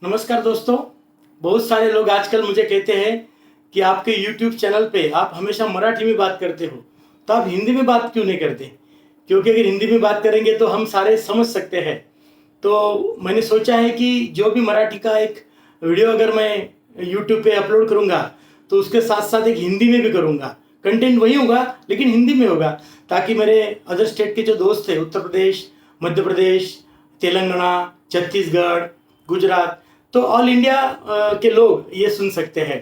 नमस्कार दोस्तों। बहुत सारे लोग आजकल मुझे कहते हैं कि आपके YouTube चैनल पे आप हमेशा मराठी में बात करते हो, तो आप हिंदी में बात क्यों नहीं करते? क्योंकि अगर हिंदी में बात करेंगे तो हम सारे समझ सकते हैं। तो मैंने सोचा है कि जो भी मराठी का एक वीडियो अगर मैं YouTube पे अपलोड करूँगा, तो उसके साथ-साथ एक हिंदी में भी करूँगा। कंटेंट वही होगा लेकिन हिंदी में होगा, ताकि मेरे अदर स्टेट के जो दोस्त हैं, उत्तर प्रदेश, मध्य प्रदेश, तेलंगाना, छत्तीसगढ़, गुजरात, तो ऑल इंडिया के लोग ये सुन सकते हैं।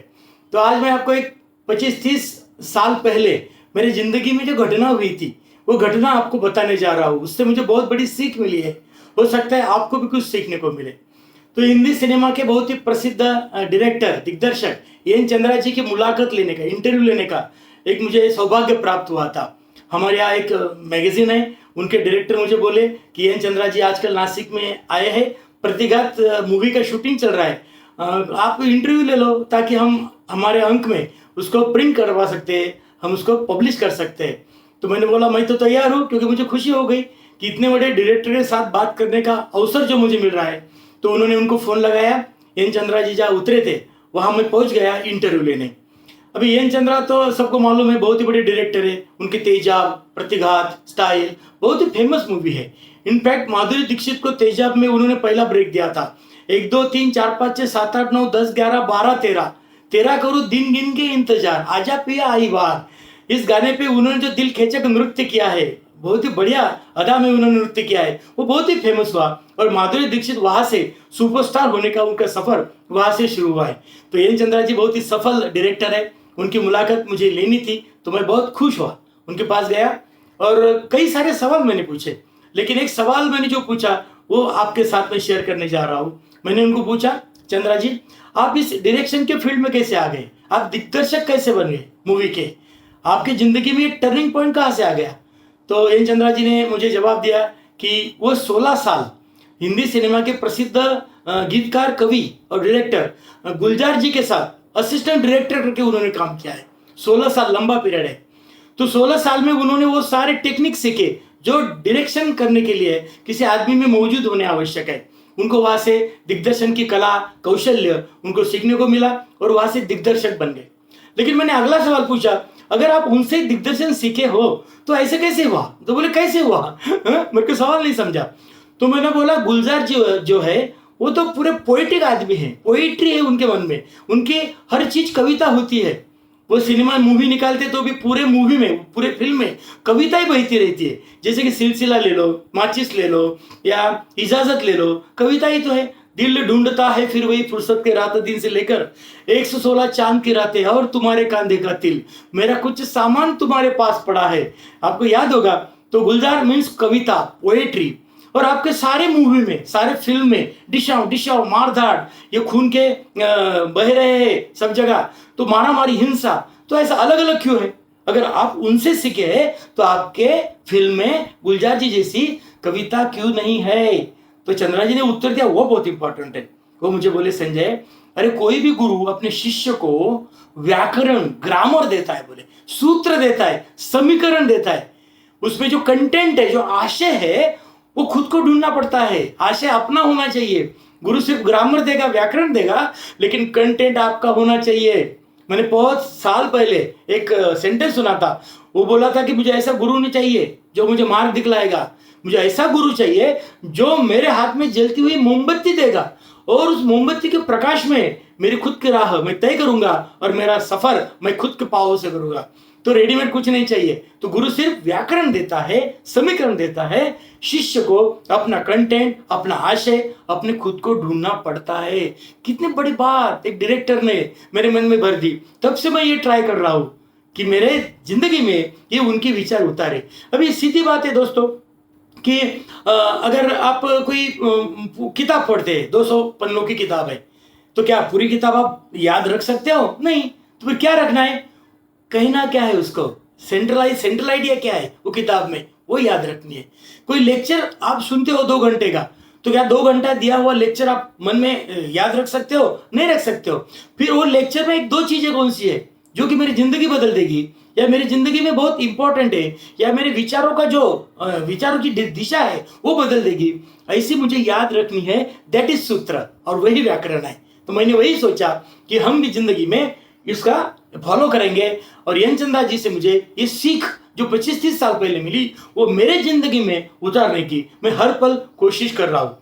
तो आज मैं आपको एक 25-30 साल पहले मेरी ज़िंदगी में जो घटना हुई थी, वो घटना आपको बताने जा रहा हूँ। उससे मुझे बहुत बड़ी सीख मिली है। हो सकता है आपको भी कुछ सीखने को मिले। तो हिंदी सिनेमा के बहुत ही प्रसिद्ध डायरेक्टर, दिग्दर्शक एन चंद्रा जी की मुलाकात लेने का, इंटरव्यू लेने का एक मुझे सौभाग्य प्राप्त हुआ था। हमारे यहाँ एक मैगज़ीन है, उनके डायरेक्टर मुझे बोले कि एन चंद्रा जी आजकल नासिक में आए हैं, प्रतिघात मूवी का शूटिंग चल रहा है, आप इंटरव्यू ले लो ताकि हम हमारे अंक में उसको प्रिंट करवा सकते हैं, हम उसको पब्लिश कर सकते हैं। तो मैंने बोला मैं तो तैयार हूँ, क्योंकि मुझे खुशी हो गई कि इतने बड़े डायरेक्टर के साथ बात करने का अवसर जो मुझे मिल रहा है। तो उन्होंने उनको फ़ोन लगाया, एन चंद्रा जी जहाँ उतरे थे वहाँ मैं पहुँच गया इंटरव्यू लेने। अभी एन चंद्रा तो सबको मालूम है, बहुत ही बड़े डायरेक्टर है। उनके तेजाब, प्रतिघात, स्टाइल बहुत ही फेमस मूवी है। इनफैक्ट माधुरी दीक्षित को तेजाब में उन्होंने पहला ब्रेक दिया था। 1 2 3 4 5 6 7 8 9 10 11 12 13 13 करूँ दिन गिन के इंतजार, आजा पिया आई बार। इस गाने पे उन्होंने जो दिल खींचक नृत्य किया है, बहुत ही बढ़िया अदा में उन्होंने नृत्य किया है, वो बहुत ही फेमस हुआ। और माधुरी दीक्षित वहां से सुपरस्टार होने का उनका सफर वहां से शुरू हुआ है। तो एन चंद्रा जी बहुत ही सफल डायरेक्टर है। उनकी मुलाकात मुझे लेनी थी, तो मैं बहुत खुश हुआ, उनके पास गया और कई सारे सवाल मैंने पूछे। लेकिन एक सवाल मैंने जो पूछा वो आपके साथ में शेयर करने जा रहा हूँ। मैंने उनको पूछा, चंद्रा जी आप इस डायरेक्शन के फील्ड में कैसे आ गए? आप दिग्दर्शक कैसे बन गए मूवी के? आपकी ज़िंदगी में ये टर्निंग पॉइंट कहाँ से आ गया? तो एन चंद्रा जी ने मुझे जवाब दिया कि वो 16 साल हिंदी सिनेमा के प्रसिद्ध गीतकार, कवि और डायरेक्टर गुलजार जी के साथ असिस्टेंट डायरेक्टर करके उन्होंने काम किया है। 16 साल लंबा पीरियड है। तो 16 साल में उन्होंने वो सारे टेक्निक सीखे जो डायरेक्शन करने के लिए किसी आदमी में मौजूद होने आवश्यक है। उनको वहाँ से दिग्दर्शन की कला, कौशल्य उनको सीखने को मिला और वहाँ से दिग्दर्शक बन गए। लेकिन मैंने अगला सवाल पूछा, अगर आप उनसे दिग्दर्शन सीखे हो तो ऐसे कैसे हुआ? तो बोले कैसे हुआ? मेरे को सवाल नहीं समझा। तो मैंने बोला गुलजार जी जो है वो तो पूरे पोएटिक आदमी है, पोएट्री है उनके मन में, उनकी हर चीज कविता होती है। वो सिनेमा मूवी निकालते तो भी पूरे मूवी में, पूरे फिल्म में कविता ही बहती रहती है। जैसे कि सिलसिला ले लो, माचिस ले लो या इजाजत ले लो, कविता ही तो है। दिल ढूंढता है फिर वही फुर्सत के रात दिन से लेकर 116 चांद की रातें और तुम्हारे कांधे का तिल, मेरा कुछ सामान तुम्हारे पास पड़ा है। आपको याद होगा। तो गुलजार मीन्स कविता, पोएट्री। और आपके सारे मूवी में, सारे फिल्म में डिशाओ डिशाओ मारधाड़, ये खून के बह रहे हैं सब जगह, तो मारा मारी, हिंसा, तो ऐसा अलग अलग क्यों है? अगर आप उनसे सीखे तो आपके फिल्म में गुलजार जी जैसी कविता क्यों नहीं है? तो चंद्रा जी ने उत्तर दिया, वो बहुत इंपॉर्टेंट है। वो मुझे बोले, संजय अरे कोई भी गुरु अपने शिष्य को व्याकरण, ग्रामर देता है, बोले सूत्र देता है, समीकरण देता है, उसमें जो कंटेंट है, जो आशय है, वो खुद को ढूंढना पड़ता है। आशय अपना होना चाहिए। गुरु सिर्फ ग्रामर देगा, व्याकरण देगा, लेकिन कंटेंट आपका होना चाहिए। मैंने बहुत साल पहले एक सेंटेंस सुना था। वो बोला था कि मुझे ऐसा गुरु नहीं चाहिए जो मुझे मार्ग दिखलाएगा, मुझे ऐसा गुरु चाहिए जो मेरे हाथ में जलती हुई मोमबत्ती देगा और उस मोमबत्ती के प्रकाश में मेरी खुद की राह मैं तय करूंगा और मेरा सफर मैं खुद के पांवों से करूंगा। तो रेडीमेड कुछ नहीं चाहिए। तो गुरु सिर्फ व्याकरण देता है, समीकरण देता है। शिष्य को अपना कंटेंट, अपना आशय, अपने खुद को ढूंढना पड़ता है। कितनी बड़ी बात एक डायरेक्टर ने मेरे मन में भर दी। तब से मैं ये ट्राई कर रहा हूं कि मेरे जिंदगी में ये उनके विचार उतारे। अभी सीधी बात है दोस्तों कि अगर आप कोई किताब पढ़ते हैं, 200 पन्नों की किताब है, तो क्या पूरी किताब आप याद रख सकते हो? नहीं। तो फिर क्या रखना है? कहना क्या है उसको, सेंट्रल आइडिया क्या है वो किताब में, वो याद रखनी है। कोई लेक्चर आप सुनते हो 2 घंटे का, तो क्या 2 घंटा दिया हुआ लेक्चर आप मन में याद रख सकते हो? नहीं रख सकते हो। फिर वो लेक्चर में 1 2 चीजें कौन सी है जो कि मेरी जिंदगी बदल देगी, या मेरी जिंदगी में बहुत इंपॉर्टेंट है, या मेरे विचारों का जो विचारों की दिशा है वो बदल देगी, ऐसी मुझे याद रखनी है। दैट इज सूत्र, और वही व्याकरण है। तो मैंने वही सोचा कि हम भी जिंदगी में इसका फॉलो करेंगे। और यंचंदा जी से मुझे ये सीख जो 25-30 साल पहले मिली, वो मेरे जिंदगी में उतारने की मैं हर पल कोशिश कर रहा हूँ।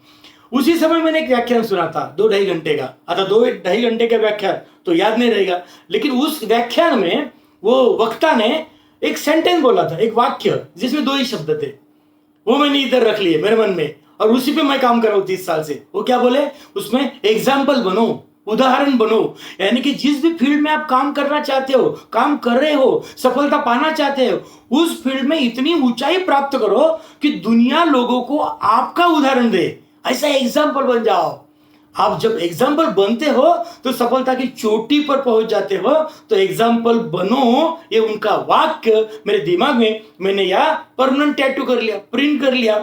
उसी समय मैंने एक व्याख्यान सुना था 2-2.5 घंटे का। आता 2-2.5 घंटे का व्याख्यान तो याद नहीं रहेगा, लेकिन उस व्याख्यान में वो वक्ता ने एक सेंटेंस बोला था, एक वाक्य जिसमें 2 ही शब्द थे। वो मैंने इधर रख लिए मेरे मन में, और उसी पे मैं काम कर रहा हूँ 30 साल से। वो क्या बोले उसमें, एग्जाम्पल बनो, उदाहरण बनो। यानी कि जिस भी फील्ड में आप काम करना चाहते हो, काम कर रहे हो, सफलता पाना चाहते हो, उस फील्ड में इतनी ऊंचाई प्राप्त करो कि दुनिया लोगों को आपका उदाहरण दे। ऐसा एग्जाम्पल बन जाओ। आप जब एग्जाम्पल बनते हो तो सफलता की चोटी पर पहुंच जाते हो। तो एग्जाम्पल बनो, ये उनका वाक्य मेरे दिमाग में मैंने या परमानेंट टैटू कर लिया, प्रिंट कर लिया।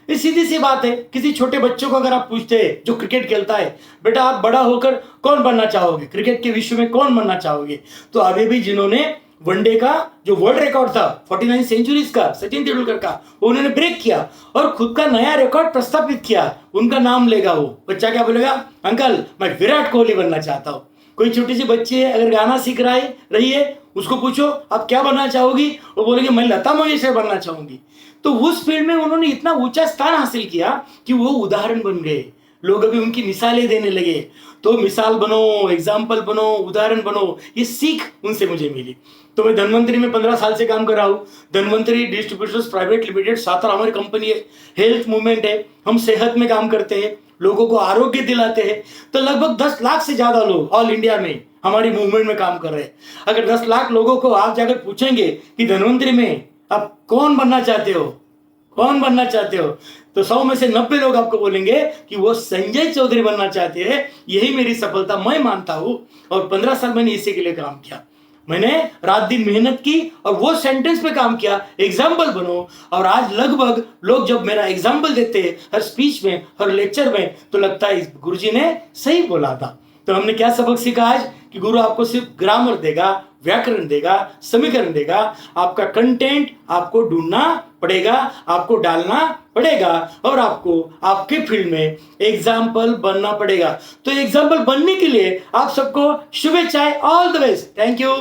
ये सीधी सी बात है। किसी छोटे बच्चों को अगर आप पूछते हैं जो क्रिकेट खेलता है, बेटा आप बड़ा होकर कौन बनना चाहोगे, क्रिकेट के विश्व में कौन बनना चाहोगे, तो अभी भी जिन्होंने वनडे का जो वर्ल्ड रिकॉर्ड था 49 सेंचुरीज का, सचिन तेंदुलकर का, उन्होंने ब्रेक किया और खुद का नया रिकॉर्ड प्रस्थापित किया, उनका नाम लेगा वो बच्चा। क्या बोलेगा, अंकल मैं विराट कोहली बनना चाहता हूँ। कोई छोटी सी बच्ची है अगर गाना सीख रही है, उसको पूछो आप क्या बनना चाहोगी, वो बोलेगी मैं लता मंगेशकर बनना चाहूंगी। तो उस फील्ड में उन्होंने इतना ऊंचा स्थान हासिल किया कि वो उदाहरण बन गए। लोग अभी उनकी मिसालें देने लगे। तो मिसाल बनो, एग्जाम्पल बनो, उदाहरण बनो, ये सीख उनसे मुझे मिली। तो मैं धनवंतरी में 15 साल से काम कर रहा हूँ। Dhanvantari distributors private limited Satara हमारी कंपनी है, हेल्थ मूवमेंट है। हम सेहत में काम करते हैं, लोगों को आरोग्य दिलाते हैं। तो लगभग 10 लाख से ज्यादा लोग ऑल इंडिया में हमारी मूवमेंट में काम कर रहे हैं। अगर 10 लाख लोगों को आप जाकर पूछेंगे कि धनवंतरी में आप कौन बनना चाहते हो, कौन बनना चाहते हो, तो 100 में से 90 लोग आपको बोलेंगे कि वो संजय चौधरी बनना चाहते हैं। यही मेरी सफलता मैं मानता हूं। और 15 साल मैंने इसी के लिए काम किया। मैंने रात दिन मेहनत की और वो सेंटेंस पे काम किया, एग्जाम्पल बनो। और आज लगभग लोग जब मेरा एग्जाम्पल देते हैं हर स्पीच में, हर लेक्चर में, तो लगता है गुरुजी ने सही बोला था। तो हमने क्या सबक सीखा आज, कि गुरु आपको सिर्फ ग्रामर देगा, व्याकरण देगा, समीकरण देगा। आपका कंटेंट आपको ढूंढना पड़ेगा, आपको डालना पड़ेगा, और आपको आपके फील्ड में एग्जाम्पल बनना पड़ेगा। तो एग्जाम्पल बनने के लिए आप सबको शुभेच्छाएं। All the best. Thank you.